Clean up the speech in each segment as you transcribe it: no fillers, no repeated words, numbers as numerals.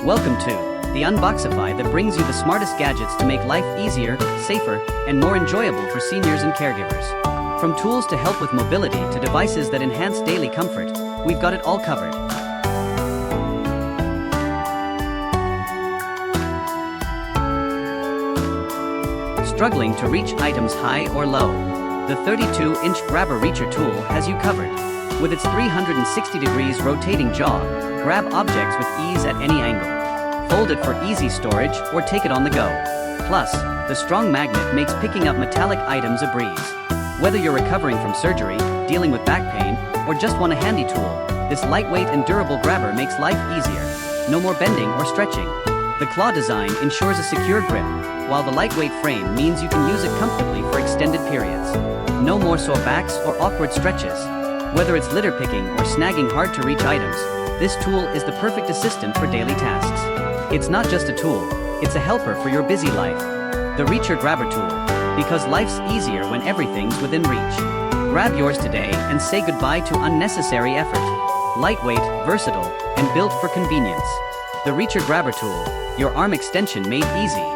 Welcome to the Unboxify that brings you the smartest gadgets to make life easier, safer, and more enjoyable for seniors and caregivers. From tools to help with mobility to devices that enhance daily comfort, we've got it all covered. Struggling to reach items high or low? The 32-inch grabber reacher tool has you covered. With its 360 degrees rotating jaw, grab objects with ease at any angle. Fold it for easy storage or take it on the go. Plus, the strong magnet makes picking up metallic items a breeze. Whether you're recovering from surgery, dealing with back pain, or just want a handy tool, this lightweight and durable grabber makes life easier. No more bending or stretching. The claw design ensures a secure grip, while the lightweight frame means you can use it comfortably for extended periods. No more sore backs or awkward stretches. Whether it's litter picking or snagging hard-to-reach items, this tool is the perfect assistant for daily tasks. It's not just a tool, it's a helper for your busy life. The Reacher Grabber Tool, because life's easier when everything's within reach. Grab yours today and say goodbye to unnecessary effort. Lightweight, versatile, and built for convenience. The Reacher Grabber Tool, your arm extension made easy.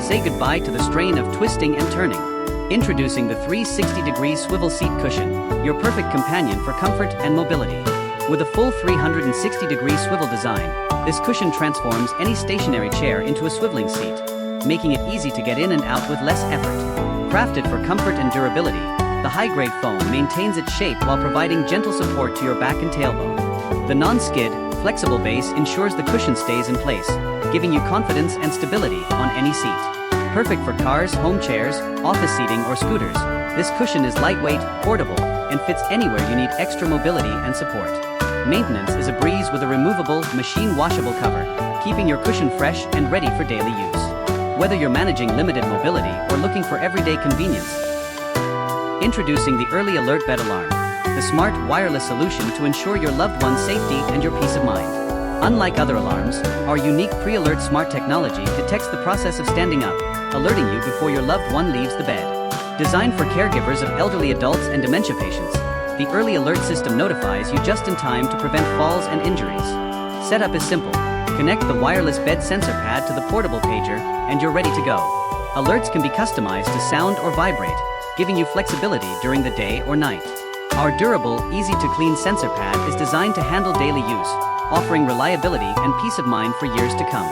Say goodbye to the strain of twisting and turning. Introducing the 360-degree swivel seat cushion, your perfect companion for comfort and mobility. With a full 360-degree swivel design, this cushion transforms any stationary chair into a swiveling seat, making it easy to get in and out with less effort. Crafted for comfort and durability, the high-grade foam maintains its shape while providing gentle support to your back and tailbone. The non-skid, flexible base ensures the cushion stays in place, giving you confidence and stability on any seat. Perfect for cars, home chairs, office seating, or scooters, this cushion is lightweight, portable, and fits anywhere you need extra mobility and support. Maintenance is a breeze with a removable, machine-washable cover, keeping your cushion fresh and ready for daily use. Whether you're managing limited mobility or looking for everyday convenience. Introducing the Early Alert Bed Alarm, the smart, wireless solution to ensure your loved one's safety and your peace of mind. Unlike other alarms, our unique pre-alert smart technology detects the process of standing up, alerting you before your loved one leaves the bed. Designed for caregivers of elderly adults and dementia patients, the Early Alert system notifies you just in time to prevent falls and injuries. Setup is simple. Connect the wireless bed sensor pad to the portable pager, and you're ready to go. Alerts can be customized to sound or vibrate, giving you flexibility during the day or night. Our durable, easy-to-clean sensor pad is designed to handle daily use, offering reliability and peace of mind for years to come.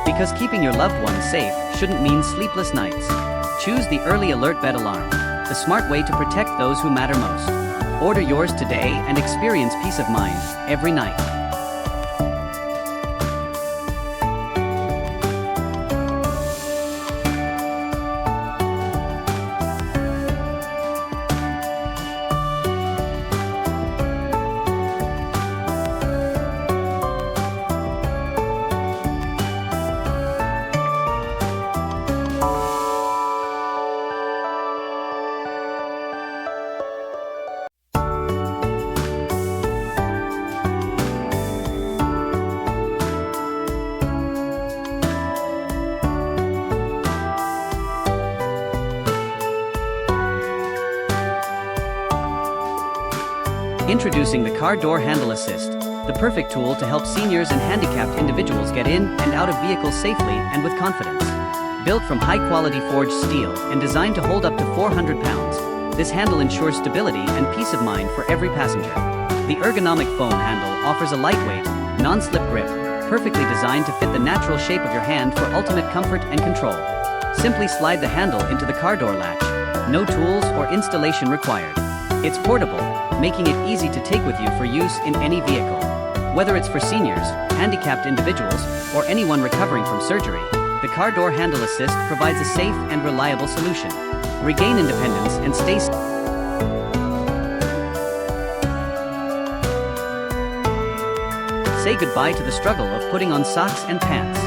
Because keeping your loved ones safe shouldn't mean sleepless nights. Choose the Early Alert Bed Alarm, the smart way to protect those who matter most. Order yours today and experience peace of mind every night. Introducing the Car Door Handle Assist, the perfect tool to help seniors and handicapped individuals get in and out of vehicles safely and with confidence. Built from high-quality forged steel and designed to hold up to 400 pounds, this handle ensures stability and peace of mind for every passenger. The ergonomic foam handle offers a lightweight, non-slip grip, perfectly designed to fit the natural shape of your hand for ultimate comfort and control. Simply slide the handle into the car door latch. No tools or installation required. It's portable, making it easy to take with you for use in any vehicle. Whether it's for seniors, handicapped individuals, or anyone recovering from surgery, the car door handle assist provides a safe and reliable solution. Regain independence and stay safe. Say goodbye to the struggle of putting on socks and pants.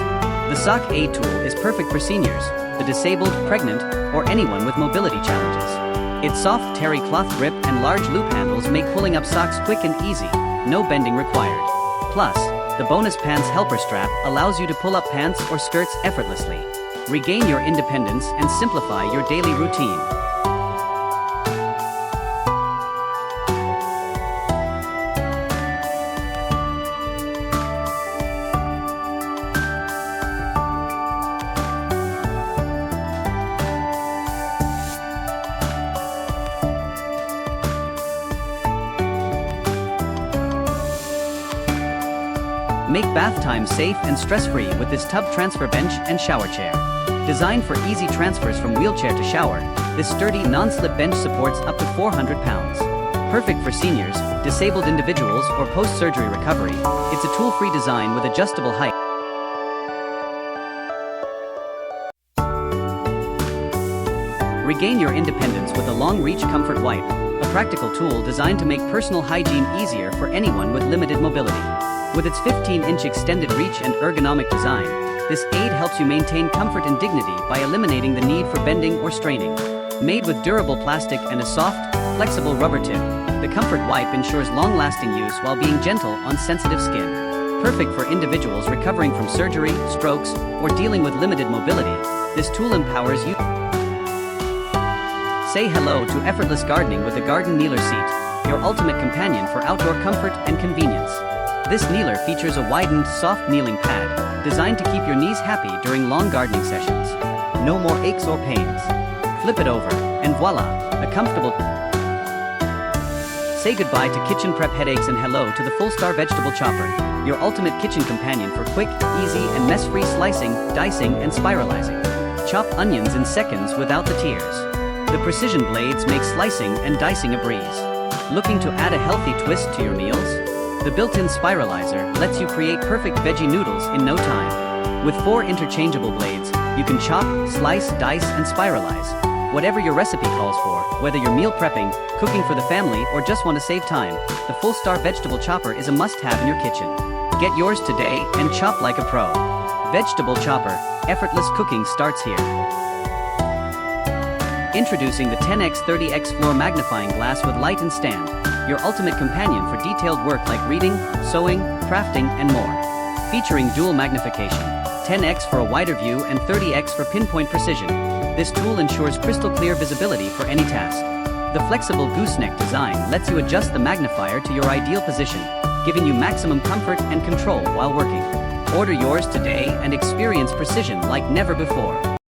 The Sock Aid tool is perfect for seniors, the disabled, pregnant, or anyone with mobility challenges. Its soft terry cloth grip and large loop handles make pulling up socks quick and easy, no bending required. Plus, the bonus pants helper strap allows you to pull up pants or skirts effortlessly. Regain your independence and simplify your daily routine. Make bath time safe and stress-free with this tub transfer bench and shower chair. Designed for easy transfers from wheelchair to shower, this sturdy non-slip bench supports up to 400 pounds. Perfect for seniors, disabled individuals, or post-surgery recovery, it's a tool-free design with adjustable height. Regain your independence with a long-reach comfort wipe, a practical tool designed to make personal hygiene easier for anyone with limited mobility. With its 15-inch extended reach and ergonomic design, this aid helps you maintain comfort and dignity by eliminating the need for bending or straining. Made with durable plastic and a soft, flexible rubber tip, the Comfort Wipe ensures long-lasting use while being gentle on sensitive skin. Perfect for individuals recovering from surgery, strokes, or dealing with limited mobility, this tool empowers you. Say hello to effortless gardening with the Garden Kneeler Seat, your ultimate companion for outdoor comfort and convenience. This kneeler features a widened, soft kneeling pad, designed to keep your knees happy during long gardening sessions. No more aches or pains. Flip it over, and voila, a comfortable. Say goodbye to kitchen prep headaches and hello to the Full-Star Vegetable Chopper, your ultimate kitchen companion for quick, easy, and mess-free slicing, dicing, and spiralizing. Chop onions in seconds without the tears. The precision blades make slicing and dicing a breeze. Looking to add a healthy twist to your meals? The built-in spiralizer lets you create perfect veggie noodles in no time. With 4 interchangeable blades, you can chop, slice, dice, and spiralize. Whatever your recipe calls for, whether you're meal prepping, cooking for the family, or just want to save time, the Full-Star Vegetable Chopper is a must-have in your kitchen. Get yours today and chop like a pro. Vegetable Chopper, effortless cooking starts here. Introducing the 10x 30x floor magnifying glass with light and stand, your ultimate companion for detailed work like reading, sewing, crafting, and more. Featuring dual magnification, 10x for a wider view and 30x for pinpoint precision, this tool ensures crystal clear visibility for any task. The flexible gooseneck design lets you adjust the magnifier to your ideal position, giving you maximum comfort and control while working. Order yours today and experience precision like never before.